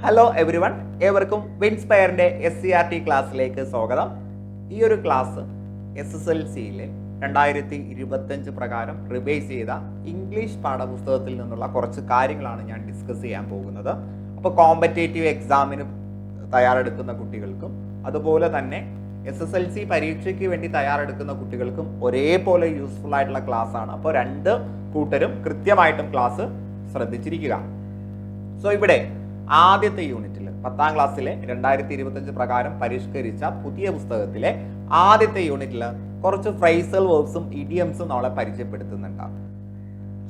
Hello every one, ഏവർക്കും വിൻസ്പയറിന്റെ SCRT ക്ലാസ്സിലേക്ക് സ്വാഗതം. ഈ ഒരു ക്ലാസ് SSLCയിലെ 2025 പ്രകാരം റിവൈസ് ചെയ്ത ഇംഗ്ലീഷ് പാഠപുസ്തകത്തിൽ നിന്നുള്ള കുറച്ച് കാര്യങ്ങളാണ് ഞാൻ ഡിസ്കസ് ചെയ്യാൻ പോകുന്നത്. അപ്പോൾ കോമ്പറ്റേറ്റീവ് എക്സാമിന് തയ്യാറെടുക്കുന്ന കുട്ടികൾക്കും അതുപോലെ തന്നെ SSLC പരീക്ഷയ്ക്ക് വേണ്ടി തയ്യാറെടുക്കുന്ന കുട്ടികൾക്കും ഒരേപോലെ യൂസ്ഫുൾ ആയിട്ടുള്ള ക്ലാസ് ആണ്. അപ്പോൾ രണ്ട് കൂട്ടരും കൃത്യമായിട്ടും ക്ലാസ് ശ്രദ്ധിച്ചിരിക്കുക. സോ ഇവിടെ ആദ്യത്തെ യൂണിറ്റിൽ 10ാം ക്ലാസ്സിലെ 2025 പ്രകാരം പരിഷ്കരിച്ച പുതിയ പുസ്തകത്തിലെ ആദ്യത്തെ യൂണിറ്റിൽ കുറച്ച് ഫ്രേസൽ വേർബ്സും ഇഡിയംസും നമ്മളെ പരിചയപ്പെടുത്തുന്നുണ്ട്.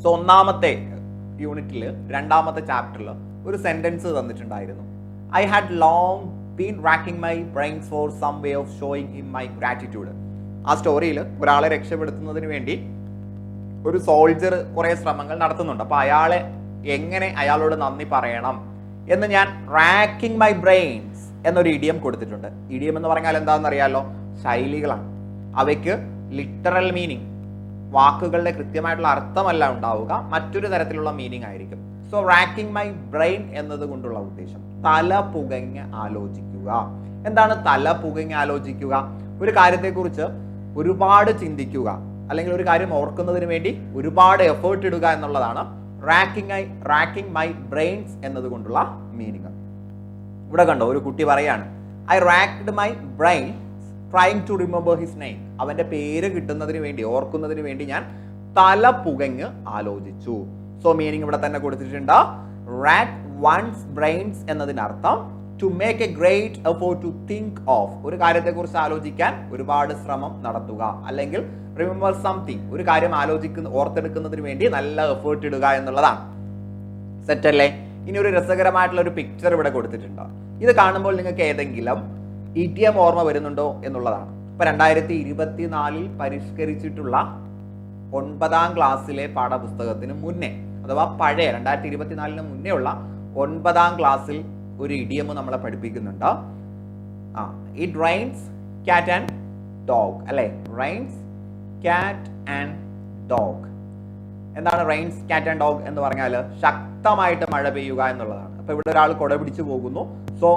സോ ഒന്നാമത്തെ യൂണിറ്റിൽ രണ്ടാമത്തെ ചാപ്റ്ററിൽ ഒരു സെന്റൻസ് തന്നിട്ടുണ്ടായിരുന്നു. I had long been racking my brains for some way of showing him my gratitude. ആ സ്റ്റോറിയിൽ ഒരാളെ രക്ഷപ്പെടുത്തുന്നതിന് വേണ്ടി ഒരു സോൾജർ കുറെ ശ്രമങ്ങൾ നടത്തുന്നുണ്ട്. അപ്പൊ എങ്ങനെ അയാളോട് നന്ദി പറയണം എന്ന് ഞാൻ റാക്കിംഗ് മൈ ബ്രെയിൻസ് എന്നൊരു ഇഡിയം കൊടുത്തിട്ടുണ്ട്. ഇഡിയം എന്ന് പറഞ്ഞാൽ എന്താണെന്ന് അറിയാലോ, ശൈലികളാണ്. അവയ്ക്ക് ലിറ്ററൽ മീനിങ്, വാക്കുകളുടെ കൃത്യമായിട്ടുള്ള അർത്ഥമല്ല ഉണ്ടാവുക, മറ്റൊരു തരത്തിലുള്ള മീനിങ് ആയിരിക്കും. സോ റാക്കിംഗ് മൈ ബ്രെയിൻ എന്നതുകൊണ്ടുള്ള ഉദ്ദേശം തല പുകഞ്ഞ് ആലോചിക്കുക. എന്താണ് തല പുകഞ്ഞ് ആലോചിക്കുക? ഒരു കാര്യത്തെക്കുറിച്ച് ഒരുപാട് ചിന്തിക്കുക, അല്ലെങ്കിൽ ഒരു കാര്യം ഓർക്കുന്നതിന് വേണ്ടി ഒരുപാട് എഫേർട്ട് ഇടുക എന്നുള്ളതാണ് റാക്കിംഗ് മൈ ബ്രെയിൻസ് എന്നതുകൊണ്ടുള്ള മീനിങ്. ഇവിടെ കണ്ടോ, ഒരു കുട്ടി പറയാണ് I racked my brain trying to remember his name. അവന്റെ പേര് കിട്ടുന്നതിന് വേണ്ടി, ഓർക്കുന്നതിന് വേണ്ടി ഞാൻ തല പുകഞ്ഞ് ആലോചിച്ചു. സോ മീനിങ് ഇവിടെ തന്നെ കൊടുത്തിട്ടുണ്ട്. റാക്ക് വൺസ് ബ്രെയിൻസ് എന്നതിനർത്ഥം to make a great effort to think of. ഒരു കാര്യത്തെക്കുറിച്ച് ആലോചിക്കാൻ ഒരുപാട് ശ്രമം നടത്തുക, അല്ലെങ്കിൽ റിമെമ്പർ സംതിങ്, ഒരു കാര്യം ഓർത്തെടുക്കുന്നതിന് വേണ്ടി നല്ല എഫേർട്ട് ഇടുക എന്നുള്ളതാണ്. സെറ്റ് അല്ലേ? ഇനി ഒരു രസകരമായിട്ടുള്ള ഒരു പിക്ചർ ഇവിടെ കൊടുത്തിട്ടുണ്ട്. ഇത് കാണുമ്പോൾ നിങ്ങൾക്ക് ഏതെങ്കിലും ഇഡിയം ഓർമ്മ വരുന്നുണ്ടോ എന്നുള്ളതാണ്. ഇപ്പൊ 2024 പരിഷ്കരിച്ചിട്ടുള്ള 9ാം ക്ലാസ്സിലെ പാഠപുസ്തകത്തിന് മുന്നേ, അഥവാ പഴയ 2024 മുന്നേ ഉള്ള 9ാം ക്ലാസ്സിൽ ഒരു ഇഡിയം നമ്മളെ പഠിപ്പിക്കുന്നുണ്ട്. ഇറ്റ് റെയിൻസ് കാറ്റ് ആൻഡ് ഡോഗ്, അല്ലെ? റെയിൻസ് കാറ്റ് ആൻഡ് ഡോഗ്. എന്താണ് റെയിൻസ് കാറ്റ് ആൻഡ് ഡോഗ് എന്ന് പറഞ്ഞാൽ? ശക്തമായിട്ട് മഴ പെയ്യുക എന്നുള്ളതാണ്. അപ്പൊ ഇവിടെ ഒരാൾ കുട പിടിച്ചു പോകുന്നു. സോ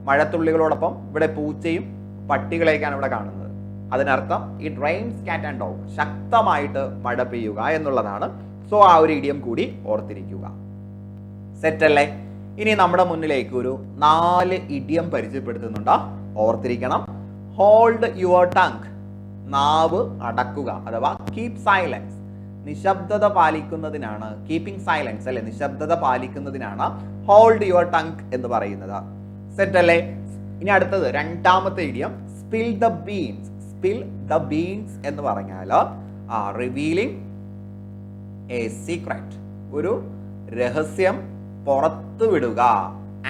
മഴത്തുള്ളികളോടൊപ്പം ഇവിടെ പൂച്ചയും പട്ടികളെയൊക്കെയാണ് ഇവിടെ കാണുന്നത്. അതിനർത്ഥം ഇറ്റ് റെയിൻസ് കാറ്റ് ആൻഡ് ഡോഗ്, ശക്തമായിട്ട് മഴ പെയ്യുക എന്നുള്ളതാണ്. സോ ആ ഒരു ഇഡിയം കൂടി ഓർത്തിരിക്കുക. സെറ്റ് അല്ലേ? ഇനി നമ്മുടെ മുന്നിലേക്ക് ഒരു 4 ഇഡിയം പരിചയപ്പെടുത്തുന്നുണ്ട്, ഓർത്തിരിക്കണം. ഹോൾഡ് യുവർ ടങ്, നാവ് അടക്കുക, അഥവാ കീപ് സൈലൻസ്, നിശബ്ദത പാലിക്കുന്നതിനാണ്. കീപ്പിംഗ് സൈലൻസ് അല്ലെ, നിശബ്ദത പാലിക്കുന്നതിനാണ് ഹോൾഡ് യുവർ ടങ് എന്ന് പറയുന്നത്. സെറ്റ് അല്ലേ? ഇനി അടുത്തത് രണ്ടാമത്തെ idiom spill the beans. Spill the beans എന്ന് പറഞ്ഞാൽ റിവീലിംഗ് എ സീക്രട്ട്, ഒരു രഹസ്യം പുറത്തു വിടുക.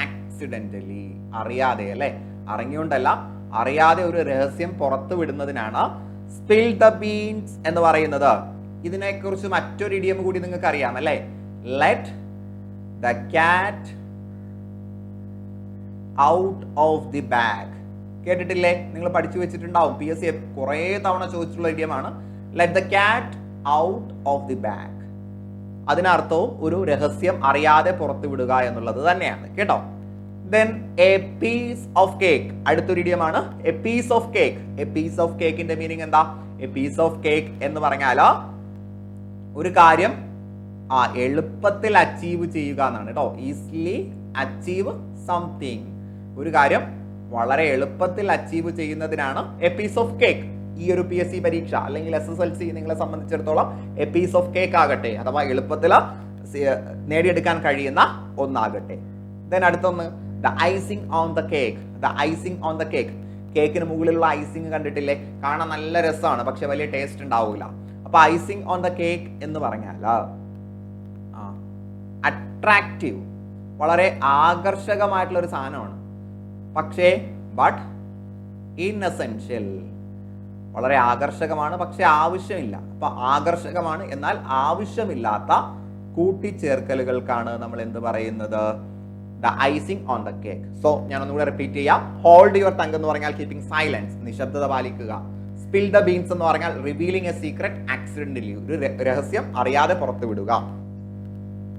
ആക്സിഡന്റലി, അറിയാതെ, അല്ലെ? അറിഞ്ഞുകൊണ്ടല്ല, അറിയാതെ ഒരു രഹസ്യം പുറത്തു വിടുന്നതിനാണ് സ്പിൽ ദ ബീൻസ് എന്ന് പറയുന്നത്. ഇതിനെക്കുറിച്ച് മറ്റൊരു ഇഡിയം കൂടി നിങ്ങൾക്ക് അറിയാം, അല്ലെ? Let the cat out of the bag. കേട്ടിട്ടില്ലേ? നിങ്ങൾ പഠിച്ചു വെച്ചിട്ടുണ്ടാവും. PSC കുറെ തവണ ചോദിച്ചിട്ടുള്ള ഇഡിയമാണ് let the cat out of the bag. അതിനർത്ഥവും ഒരു രഹസ്യം അറിയാതെ പുറത്തു വിടുക എന്നുള്ളത് തന്നെയാണ്, കേട്ടോ. Then a piece of cake, അടുത്തൊരു ഇഡിയമാണ് a piece of cake. A piece of കേക്കിന്റെ മീനിങ് എന്താ? എ പീസ് ഓഫ് കേക്ക് എന്ന് പറഞ്ഞാൽ ഒരു കാര്യം എളുപ്പത്തിൽ അച്ചീവ് ചെയ്യുക എന്നാണ്, കേട്ടോ. ഈസിലി അച്ചീവ് സംതിങ്, ഒരു കാര്യം വളരെ എളുപ്പത്തിൽ അച്ചീവ് ചെയ്യുന്നതിനാണ് എ പീസ് ഓഫ് കേക്ക്. ഈ ഒരു PSC പരീക്ഷ അല്ലെങ്കിൽ SSLC നിങ്ങളെ സംബന്ധിച്ചിടത്തോളം എ പീസ് ഓഫ് കേക്ക് ആകട്ടെ, അഥവാ എളുപ്പത്തിൽ നേടിയെടുക്കാൻ കഴിയുന്ന ഒന്നാകട്ടെ. ദെൻ അടുത്തൊന്ന് the icing on the cake. The icing on the cake, കേക്കിന് മുകളിലുള്ള ഐസിങ് കണ്ടിട്ടില്ലേ? കാണാൻ നല്ല രസമാണ്, പക്ഷെ വലിയ ടേസ്റ്റ് ഉണ്ടാവില്ല. അപ്പൊ ഐസിങ് ഓൺ ദ കേക്ക് എന്ന് പറഞ്ഞാൽ അട്രാക്റ്റീവ്, വളരെ ആകർഷകമായിട്ടുള്ള ഒരു സാധനമാണ്. പക്ഷേ ബട്ട് ഇൻഎസെൻഷ്യൽ, വളരെ ആകർഷകമാണ് പക്ഷെ ആവശ്യമില്ല. അപ്പൊ ആകർഷകമാണ് എന്നാൽ ആവശ്യമില്ലാത്ത കൂട്ടിച്ചേർക്കലുകൾക്കാണ് നമ്മൾ എന്ത് പറയുന്നത്? The icing on the cake. So ഞാൻ ഒന്നുകൂടെ റിപ്പീറ്റ് ചെയ്യാം. ഹോൾഡ് യുവർ ടങ് എന്ന് പറഞ്ഞാൽ കീപ്പിംഗ് സൈലൻസ്, നിശബ്ദത പാലിക്കുക. സ്പിൽ ദ ബീൻസ് എന്ന് പറഞ്ഞാൽ റിവീലിംഗ് എ സീക്രട്ട് ആക്സിഡന്റലി, ഒരു രഹസ്യം അറിയാതെ പുറത്തു വിടുക.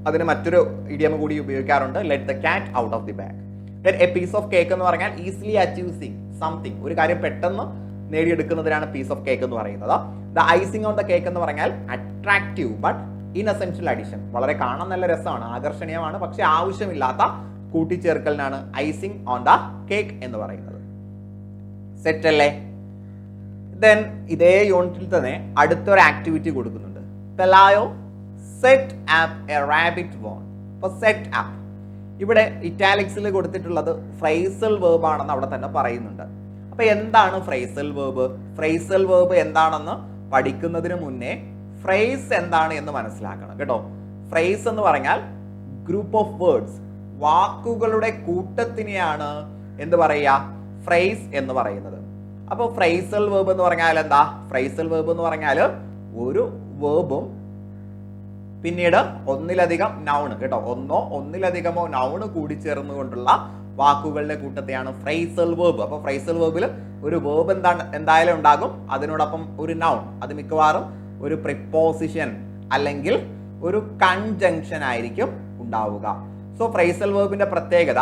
അതിന് മറ്റൊരു ഇഡിയം കൂടി ഉപയോഗിക്കാറുണ്ട്, let the cat out of the bag. A piece of cake എന്ന് പറഞ്ഞാൽ ഈസിലി അച്ചീവ്സിങ് സംതിങ്, ഒരു കാര്യം പെട്ടെന്ന് നേടിയെടുക്കുന്നതിനാണ് പീസ് ഓഫ് കേക്ക് എന്ന് പറയുന്നത്. The icing on the cake എന്ന് പറഞ്ഞാൽ അട്രാക്റ്റീവ് ബട്ട് ഇൻഎസെൻഷ്യൽ അഡീഷൻ, വളരെ കാണാൻ നല്ല രസമാണ്, ആകർഷണീയമാണ്, പക്ഷെ ആവശ്യമില്ലാത്ത കൂട്ടിച്ചേർക്കലിനാണ് ഐസിങ് ഓൺ ദ കേക്ക് എന്ന് പറയുന്നത്. സെറ്റ് അല്ലേ? ദെൻ ഇതേ യൂണിറ്റിൽ തന്നെ അടുത്തൊരു ആക്ടിവിറ്റി കൊടുക്കുന്നുണ്ട്. Pelayo set up a rabbit warren. അപ്പോൾ സെറ്റ് ആപ്പ് ഇവിടെ ഇറ്റാലിക്സിൽ കൊടുത്തിട്ടുള്ളത് ഫ്രൈസൽ വേർബ് ആണെന്ന് അവിടെ തന്നെ പറയുന്നുണ്ട്. അപ്പൊ എന്താണ് ഫ്രൈസൽ വേർബ്? ഫ്രൈസൽ വേർബ് എന്താണെന്ന് പഠിക്കുന്നതിന് മുന്നേ ഫ്രേസ് എന്താണ് എന്ന് മനസ്സിലാക്കണം കേട്ടോ. ഫ്രേസ് എന്ന് പറഞ്ഞാൽ ഗ്രൂപ്പ് ഓഫ് വേർഡ്സ്, വാക്കുകളുടെ കൂട്ടത്തിനെയാണ് എന്ത് പറയുക? ഫ്രേസ് എന്ന് പറയുന്നത്. അപ്പോൾ ഫ്രൈസൽ വേർബ് എന്ന് പറഞ്ഞാൽ എന്താ? ഫ്രൈസൽ വേർബ് എന്ന് പറഞ്ഞാൽ ഒരു വേർബും പിന്നീട് ഒന്നിലധികം നൗൺ കേട്ടോ, ഒന്നോ ഒന്നിലധികമോ നൗൺ കൂടി ചേർന്നുകൊണ്ടുള്ള വാക്കുകളുടെ കൂട്ടത്തെയാണ് ഫ്രൈസൽ വേർബ്. അപ്പോൾ ഫ്രൈസൽ വേർബിൽ ഒരു വേർബ് എന്തായാലും ഉണ്ടാകും, അതിനോടൊപ്പം ഒരു നൗൺ, അത് മിക്കവാറും ഒരു പ്രിപ്പോസിഷൻ അല്ലെങ്കിൽ ഒരു കൺജങ്ഷൻ ആയിരിക്കും ഉണ്ടാവുക. സോ ഫ്രൈസൽ വേർബിന്റെ പ്രത്യേകത,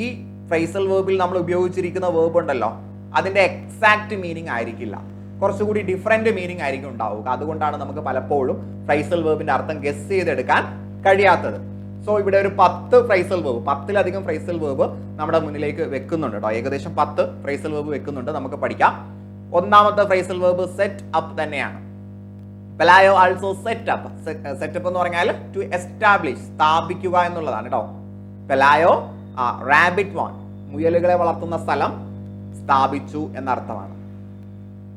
ഈ ഫ്രൈസൽ വേർബിൽ നമ്മൾ ഉപയോഗിച്ചിരിക്കുന്ന വേർബ് ഉണ്ടല്ലോ, അതിന്റെ എക്സാക്ട് മീനിങ് ആയിരിക്കില്ല, കുറച്ചുകൂടി ഡിഫറെന്റ് മീനിങ് ആയിരിക്കും ഉണ്ടാവുക. അതുകൊണ്ടാണ് നമുക്ക് പലപ്പോഴും ഫ്രൈസൽ വേർബിന്റെ അർത്ഥം ഗസ് ചെയ്തെടുക്കാൻ കഴിയാത്തത്. സോ ഇവിടെ ഒരു 10 ഫ്രൈസൽ വേർബ്, 10-ലധികം ഫ്രൈസൽ വേർബ് നമ്മുടെ മുന്നിലേക്ക് വെക്കുന്നുണ്ട് കേട്ടോ. ഏകദേശം 10 ഫ്രൈസൽ വേർബ് വെക്കുന്നുണ്ട്, നമുക്ക് പഠിക്കാം. ഒന്നാമത്തെ ഫ്രൈസൽ വേർബ് സെറ്റ് അപ്പ് തന്നെയാണ്. പെലായോ ആൾസോ സെറ്റ് അപ്പ്. സെറ്റപ്പ് എന്ന് പറഞ്ഞാൽ ടു എസ്റ്റാബ്ലിഷ്, സ്ഥാപിക്കുക എന്നുള്ളതാണ് കേട്ടോ. പെലായോ റാബിറ്റ് വോൺ, മുയലുകളെ വളർത്തുന്ന സ്ഥലം സ്ഥാപിച്ചു എന്നർത്ഥമാണ്.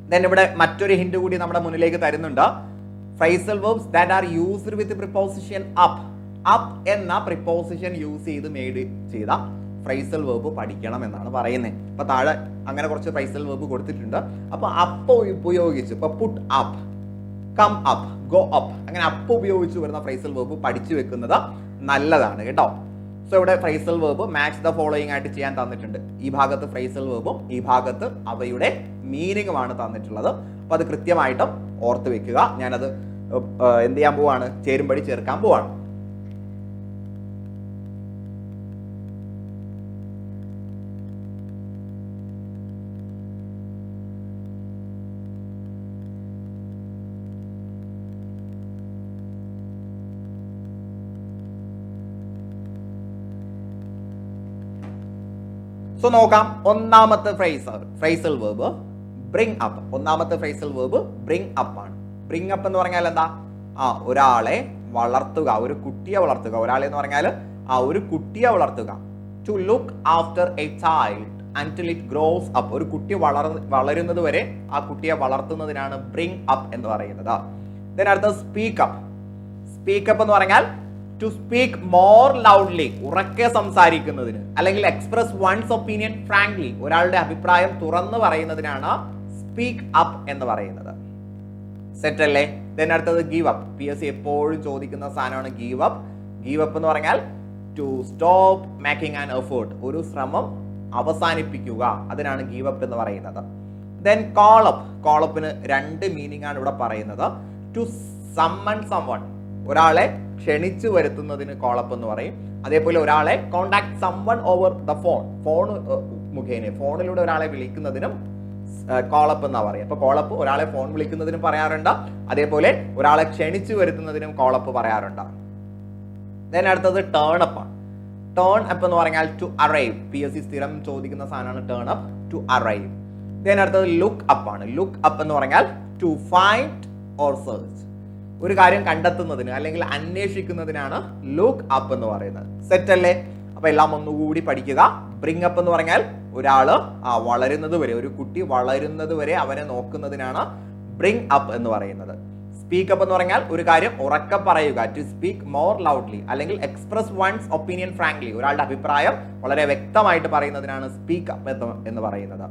ദെൻ ഇവിടെ മറ്റൊരു ഹിന്റ് കൂടി നമ്മുടെ മുന്നിലേക്ക് തരുന്നുണ്ട്. Phrasal verbs that are used with preposition up. Up എന്ന പ്രിപ്പോസിഷൻ യൂസ് ചെയ്ത് മെയ്ഡ് ചെയ്ത ഫ്രൈസൽ വേർബ് പഠിക്കണം എന്നാണ് പറയുന്നത്. അപ്പൊ താഴെ അങ്ങനെ കുറച്ച് ഫ്രൈസൽ വേർബ് കൊടുത്തിട്ടുണ്ട്. അപ്പൊ അപ്പ് ഉപയോഗിച്ച്, ഇപ്പൊ put up, come up, go up, അങ്ങനെ അപ്പ് ഉപയോഗിച്ച് വരുന്ന ഫ്രൈസൽ വേർബ് പഠിച്ചു വെക്കുന്നത് നല്ലതാണ് കേട്ടോ. സോ ഇവിടെ phrasal verb match the following ആയിട്ട് ചെയ്യാൻ തന്നിട്ടുണ്ട്. ഈ ഭാഗത്ത് ഫ്രൈസൽ വേർബും ഈ ഭാഗത്ത് അവയുടെ മീനിങ്ങുമാണ് തന്നിട്ടുള്ളത്. അപ്പൊ അത് കൃത്യമായിട്ടും ഓർത്ത് വെക്കുക. ഞാനത് എന്ത് ചെയ്യാൻ പോവാണ്? ചേരുംപടി ചേർക്കാൻ പോവാണ്. സോ നോക്കാം. ഒന്നാമത്തെ ഫ്രൈസൽ വേർബ് ബ്രിങ് അപ്പ്. ഒന്നാമത്തെ ഫ്രൈസൽ വേർബ് ബ്രിങ് അപ്പ് ആണ്. ബ്രിങ് അപ്പ് എന്ന് പറഞ്ഞാൽ എന്താ? ഒരാളെ വളർത്തുക, ഒരു കുട്ടിയെ വളർത്തുക. ഒരാളെ എന്ന് പറഞ്ഞാൽ ഒരു കുട്ടിയെ വളർത്തുക. To look after a child until it grows up. ഒരു കുട്ടി വളരുന്നത് വരെ ആ കുട്ടിയെ വളർത്തുന്നതിനാണ് ബ്രിങ് അപ്പ് എന്ന് പറയുന്നത്. ദെൻ അടുത്ത സ്പീക്ക് അപ്പ്. സ്പീക്ക് അപ്പ് എന്ന് പറഞ്ഞാൽ ടു സ്പീക്ക് മോർ ലൗഡ്ലി, ഉറക്കെ സംസാരിക്കുന്നതിന്, അല്ലെങ്കിൽ എക്സ്പ്രസ് വൺസ് ഒപ്പീനിയൻ ഫ്രാങ്ക്ലി, ഒരാളുടെ അഭിപ്രായം തുറന്നു പറയുന്നതിനാണ് സ്പീക്ക് അപ്പ് എന്ന് പറയുന്നത്. സെറ്റ് അല്ലേ? ദെൻ അടുത്തത് ഗീവ് അപ്പ്. PSC എപ്പോഴും ചോദിക്കുന്ന സാധനമാണ് ഗീവ് അപ്പ്. ഗീവ് അപ്പ് എന്ന് പറഞ്ഞാൽ to stop making an effort, ഒരു ശ്രമം അവസാനിപ്പിക്കുക, അതിനാണ് ഗീവ് അപ്പ് എന്ന് പറയുന്നത്. Then call up. കോൾ അപ്പിന് 2 മീനിങ് ആണ് ഇവിടെ പറയുന്നത്. ടു സമ്മൺ സംവൺ, ഒരാളെ ക്ഷണിച്ചു വരുത്തുന്നതിന് കോളപ്പ് എന്ന് പറയും. അതേപോലെ ഒരാളെ contact someone over the phone, phone മുഖേന, ഫോണിലൂടെ ഒരാളെ വിളിക്കുന്നതിനും കോളപ്പ് എന്നാ പറയുക. അപ്പൊ കോളപ്പ് ഒരാളെ ഫോൺ വിളിക്കുന്നതിനും പറയാറുണ്ട്, അതേപോലെ ഒരാളെ ക്ഷണിച്ചു വരുത്തുന്നതിനും കോളപ്പ് പറയാറുണ്ട്. ദെൻ അടുത്തത് ടേൺ അപ്പ് ആണ്. ടേൺ അപ്പ് എന്ന് പറഞ്ഞാൽ ടു അറൈവ്. PSC സ്ഥിരം ചോദിക്കുന്ന സാധനമാണ് turn up, to arrive. Then അടുത്തത് ലുക്ക് അപ്പ് ആണ്. ലുക്ക് അപ്പ് എന്ന് പറഞ്ഞാൽ ടു ഫൈൻഡ് ഓർ സെർച്ച്, ഒരു കാര്യം കണ്ടെത്തുന്നതിന് അല്ലെങ്കിൽ അന്വേഷിക്കുന്നതിനാണ് ലുക്ക് അപ്പ് എന്ന് പറയുന്നത്. സെറ്റ് അല്ലേ? അപ്പൊ എല്ലാം ഒന്നുകൂടി പഠിക്കുക. ബ്രിങ് അപ്പ് എന്ന് പറഞ്ഞാൽ ഒരാള് വളരുന്നത് വരെ, ഒരു കുട്ടി വളരുന്നത് വരെ അവനെ നോക്കുന്നതിനാണ് ബ്രിങ് അപ്പ് എന്ന് പറയുന്നത്. സ്പീക്ക് അപ്പ് എന്ന് പറഞ്ഞാൽ ഒരു കാര്യം ഉറക്കെ പറയുക, ടു സ്പീക്ക് മോർ ലൗഡ്ലി, അല്ലെങ്കിൽ എക്സ്പ്രസ് വൺസ് ഒപ്പീനിയൻ ഫ്രാങ്ക്ലി, ഒരാളുടെ അഭിപ്രായം വളരെ വ്യക്തമായിട്ട് പറയുന്നതിനാണ് സ്പീക്ക് അപ്പ് എന്ന് പറയുന്നത്.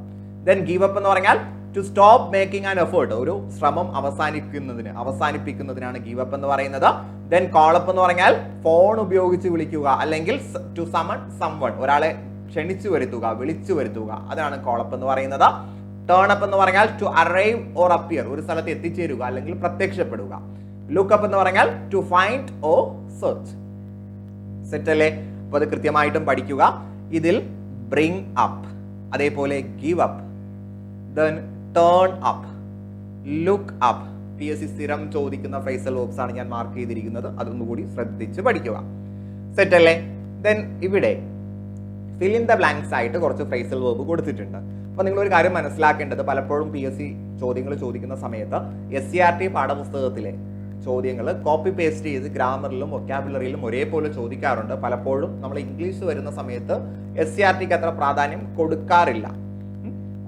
ദെൻ ഗീവ് അപ്പ് എന്ന് പറഞ്ഞാൽ to stop making an effort, ഒരു ശ്രമം അവസാനിപ്പിക്കുന്നതിനാണ് ഗീവ് അപ്പ് എന്ന് പറയുന്നത്. ദെൻ കോൾ അപ്പ് എന്ന് പറഞ്ഞാൽ ഫോൺ ഉപയോഗിച്ച് വിളിക്കുക, അല്ലെങ്കിൽ ടു സമൺ സംവൺ, ഒരാളെ ക്ഷണിച്ചു വരുത്തുക, വിളിച്ചു വരുത്തുക, അതാണ് കോൾ അപ്പ് എന്ന് പറയുന്നത്. ടേൺ അപ്പ് എന്ന് പറഞ്ഞാൽ ടു അറൈവ് ഓർ അപ്പിയർ, ഒരു സ്ഥലത്ത് എത്തിച്ചേരുക അല്ലെങ്കിൽ പ്രത്യക്ഷപ്പെടുക. ലുക്ക് അപ്പ് എന്ന് പറഞ്ഞാൽ to find or search. Set അല്ലേ? അപ്പൊ അത് കൃത്യമായിട്ടും പഠിക്കുക. ഇതിൽ ബ്രിങ് അപ്പ്, അതേപോലെ give up, then turn up, look up. PSC സ്ഥിരം ചോദിക്കുന്ന ഫ്രേസൽ വേർബ്സ് ആണ് ഞാൻ മാർക്ക് ചെയ്തിരിക്കുന്നത്. അതൊന്നുകൂടി ശ്രദ്ധിച്ച് പഠിക്കുക. സെറ്റ് അല്ലേ? ദെൻ ഇവിടെ ഫിൽ ഇൻ ദ ബ്ലാങ്ക്സ് ആയിട്ട് കുറച്ച് ഫ്രേസൽ വേർബ് കൊടുത്തിട്ടുണ്ട്. അപ്പോൾ നിങ്ങളൊരു കാര്യം മനസ്സിലാക്കേണ്ടത്, പലപ്പോഴും PSC ചോദ്യങ്ങൾ ചോദിക്കുന്ന സമയത്ത് SCERT പാഠപുസ്തകത്തിലെ ചോദ്യങ്ങൾ കോപ്പി പേസ്റ്റ് ചെയ്ത് ഗ്രാമറിലും വൊക്കാബുലറിയിലും ഒരേപോലെ ചോദിക്കാറുണ്ട്. പലപ്പോഴും നമ്മൾ ഇംഗ്ലീഷ് വരുന്ന സമയത്ത് SCERTക്ക് അത്ര പ്രാധാന്യം കൊടുക്കാറില്ല.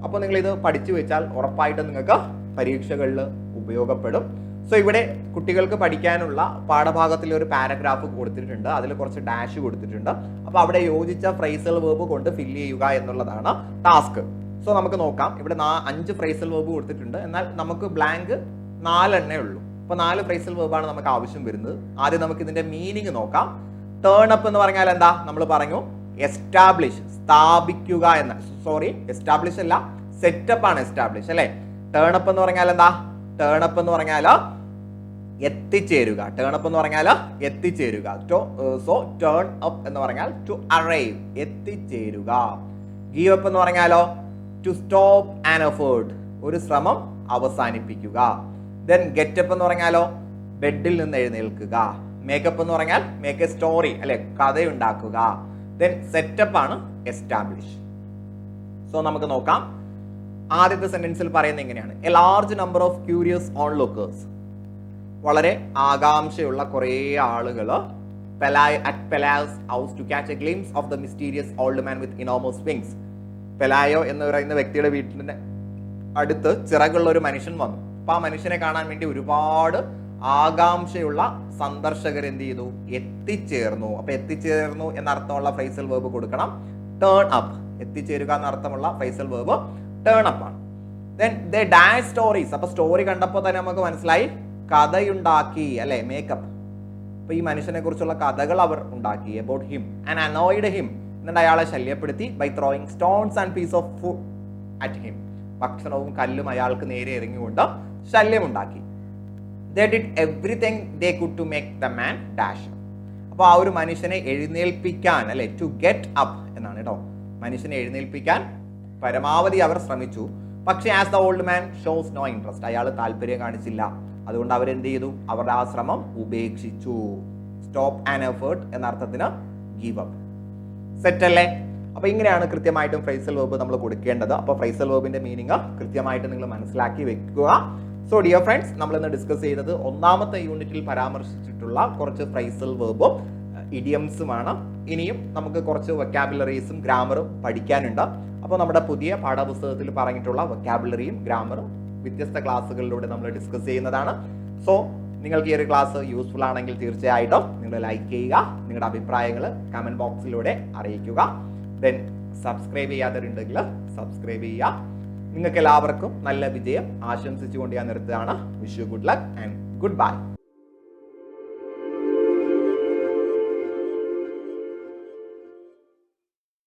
അപ്പോൾ നിങ്ങളിത് പഠിച്ചു വെച്ചാൽ ഉറപ്പായിട്ട് നിങ്ങൾക്ക് പരീക്ഷകളിൽ ഉപയോഗപ്പെടും. സോ ഇവിടെ കുട്ടികൾക്ക് പഠിക്കാനുള്ള പാഠഭാഗത്തിലെ ഒരു പാരഗ്രാഫ് കൊടുത്തിട്ടുണ്ട്, അതിൽ കുറച്ച് ഡാഷ് കൊടുത്തിട്ടുണ്ട്. അപ്പോൾ അവിടെ യോജിച്ച ഫ്രേസൽ വേർബ് കൊണ്ട് ഫില്ല് ചെയ്യുക എന്നുള്ളതാണ് ടാസ്ക്. സോ നമുക്ക് നോക്കാം. ഇവിടെ 5 ഫ്രേസൽ വേർബ് കൊടുത്തിട്ടുണ്ട്, എന്നാൽ നമുക്ക് ബ്ലാങ്ക് 4 എണ്ണേ ഉള്ളൂ. അപ്പോൾ 4 ഫ്രേസൽ വേർബാണ് നമുക്ക് ആവശ്യം വരുന്നത്. ആദ്യം നമുക്ക് ഇതിന്റെ മീനിങ് നോക്കാം. ടേൺ അപ്പ് എന്ന് പറഞ്ഞാൽ എന്താ? നമ്മൾ പറഞ്ഞു എസ്റ്റാബ്ലിഷ്, സ്ഥാപിക്കുക എന്ന, സോറി എസ്റ്റാബ്ലിഷ് അല്ല, സെറ്റപ്പ് ആണ് എസ്റ്റാബ്ലിഷ് അല്ലെ. ടേൺ അപ്പ് എന്ന് പറഞ്ഞാൽ എന്താ? ടേൺ അപ്പ് എന്ന് പറഞ്ഞാൽ എത്തിച്ചേരുക. ടേൺ അപ്പ് എന്ന് പറഞ്ഞാൽ എത്തിച്ചേരുക. സോ ടേൺ അപ്പ് എന്ന് പറഞ്ഞാൽ ടു അറൈവ്, എത്തിച്ചേരുക. ഗീവ് അപ്പ് എന്ന് പറഞ്ഞാലോ ടു സ്റ്റോപ്പ് ആൻ എഫേർട്ട്, ഒരു ശ്രമം അവസാനിപ്പിക്കുക. ദെൻ ഗെറ്റ് അപ്പ് എന്ന് പറഞ്ഞാലോ ബെഡിൽ നിന്ന് എഴുന്നേൽക്കുക. മേക്കപ്പ് എന്ന് പറഞ്ഞാൽ മേക്ക് എ സ്റ്റോറി അല്ലെ, കഥയുണ്ടാക്കുക. ദെൻ സെറ്റപ്പ് ആണ് എസ്റ്റാബ്ലിഷ്. സോ നമുക്ക് നോക്കാം. ആദ്യത്തെ സെന്റൻസിൽ പറയുന്നത് എങ്ങനെയാണ്? A large number of curious onlookers, വളരെ ആകാംക്ഷയുള്ള കുറേ ആളുകൾ Pelayo's house to catch a glimpse of the mysterious old man with enormous wings. Pelayo എന്ന് പറയുന്ന വ്യക്തിയുടെ വീട്ടിന്റെ അടുത്ത് ചിറകുള്ള ഒരു മനുഷ്യൻ വന്നു. അപ്പൊ ആ മനുഷ്യനെ കാണാൻ വേണ്ടി ഒരുപാട് ആകാംക്ഷയുള്ള സന്ദർശകർ എന്ത് ചെയ്തു? എത്തിച്ചേർന്നു. അപ്പൊ എത്തിച്ചേർന്നു എന്നർത്ഥമുള്ള ഫ്രേസൽ വേർബ് കൊടുക്കണം ടേൺ അപ്പ്. എത്തിച്ചേരുക എന്നർത്ഥമുള്ള ഫ്രേസൽ വേർബ് ടേൺ അപ്പ് ആണ്. Then they dash stories. അപ്പൊ സ്റ്റോറി കണ്ടപ്പോൾ തന്നെ നമുക്ക് മനസ്സിലായി കഥയുണ്ടാക്കി അല്ലെ, മേക്കപ്പ്. അപ്പൊ ഈ മനുഷ്യനെ കുറിച്ചുള്ള കഥകൾ അവർ ഉണ്ടാക്കി. About him and annoyed him, എന്നിട്ട് അയാളെ ശല്യപ്പെടുത്തി. By throwing stones and piece of food at him, ഭക്ഷണവും കല്ലും അയാൾക്ക് നേരെ എറിഞ്ഞുകൊണ്ട് ശല്യമുണ്ടാക്കി. They did everything they could to make the man dash. അപ്പൊ ആ ഒരു മനുഷ്യനെ എഴുന്നേൽപ്പിക്കാൻ അല്ലെ, ടു ഗെറ്റ് അപ്പ് എന്നാണ് കേട്ടോ. മനുഷ്യനെ എഴുന്നേൽപ്പിക്കാൻ പരമാവധി അവർ ശ്രമിച്ചു. പക്ഷേ as the old man shows no interest, അയാൾ താല്പര്യം കാണിച്ചില്ല. അതുകൊണ്ട് അവരെന്ത് ചെയ്തു? അവരുടെ ആ ശ്രമം ഉപേക്ഷിച്ചു. സ്റ്റോപ്പ് ആൻ എഫേർട്ട് എന്ന അർത്ഥത്തിന് ഗീവ് അപ്പ്. സെറ്റ് അല്ലേ? അപ്പൊ ഇങ്ങനെയാണ് കൃത്യമായിട്ടും ഫ്രേസൽ വേർബ് നമ്മൾ കൊടുക്കേണ്ടത്. അപ്പൊ ഫ്രേസൽ വേർബിന്റെ മീനിങ് കൃത്യമായിട്ട് നിങ്ങൾ മനസ്സിലാക്കി വെക്കുക. സോ ഡിയർ ഫ്രണ്ട്സ്, നമ്മൾ ഇന്ന് ഡിസ്കസ് ചെയ്തത് ഒന്നാമത്തെ യൂണിറ്റിൽ പരാമർശിച്ചിട്ടുള്ള കുറച്ച് ഫ്രേസൽ വേർബും ഇഡിയംസുമാണ്. ഇനിയും നമുക്ക് കുറച്ച് വൊക്കാബുലറീസും ഗ്രാമറും പഠിക്കാനുണ്ട്. അപ്പോൾ നമ്മുടെ പുതിയ പാഠപുസ്തകത്തിൽ പറഞ്ഞിട്ടുള്ള വൊക്കാബുലറിയും ഗ്രാമറും വ്യത്യസ്ത ക്ലാസ്സുകളിലൂടെ നമ്മൾ ഡിസ്കസ് ചെയ്യുന്നതാണ്. സോ നിങ്ങൾക്ക് ഈ ഒരു ക്ലാസ് യൂസ്ഫുൾ ആണെങ്കിൽ തീർച്ചയായിട്ടും നിങ്ങൾ ലൈക്ക് ചെയ്യുക, നിങ്ങളുടെ അഭിപ്രായങ്ങൾ കമന്റ് ബോക്സിലൂടെ അറിയിക്കുക. ദെൻ സബ്സ്ക്രൈബ് ചെയ്യാത്തവരുണ്ടെങ്കിൽ സബ്സ്ക്രൈബ് ചെയ്യുക. നിങ്ങൾക്ക് എല്ലാവർക്കും നല്ല വിജയം ആശംസിച്ചുകൊണ്ട് ഞാൻ നിർത്തുകയാണ്. Wish you good luck and good bye.